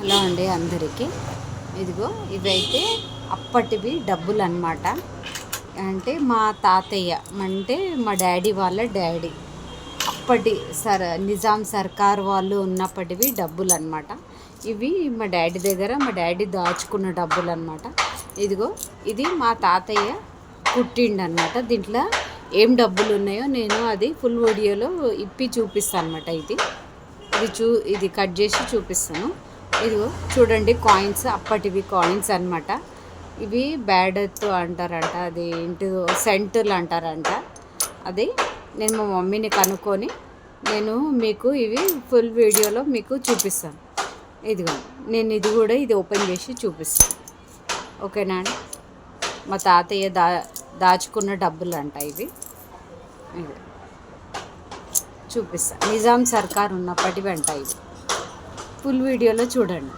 Hello అండి అందరికీ. ఇదిగో ఇవైతే అప్పటివి డబ్బులు అన్నమాట. అంటే మా తాతయ్య అంటే మా డాడీ వాళ్ళ డాడీ అప్పటి నిజాం సర్కార్ వాళ్ళు ఉన్నప్పటివి డబ్బులు అన్నమాట. ఇవి మా డాడీ దగ్గర మా డాడీ దాచుకున్న డబ్బులు అన్నమాట. ఇదిగో ఇది మా తాతయ్య పుట్టిండనమాట. దీంట్లో ఏం డబ్బులు ఉన్నాయో నేను అది ఫుల్ వీడియోలో ఇప్పి చూపిస్తాను అనమాట. ఇది కట్ చేసి చూపిస్తాను. ఇదిగో చూడండి, కాయిన్స్, అప్పటివి కాయిన్స్ అన్నమాట. ఇవి బ్యాడత్ అంటారంట, అది ఏంటిదో సెంటులు అంటారంట. అది నేను మా మమ్మీని కనుక్కొని నేను మీకు ఇవి ఫుల్ వీడియోలో మీకు చూపిస్తాను. ఇదిగో నేను ఇది ఓపెన్ చేసి చూపిస్తాను. ఓకేనా అండి? మా తాతయ్య దాచుకున్న డబ్బులు అంట ఇవి చూపిస్తాను. నిజాం సర్కార్ ఉన్నప్పటివి అంట ఇవి. ఫుల్ వీడియోలో చూడండి.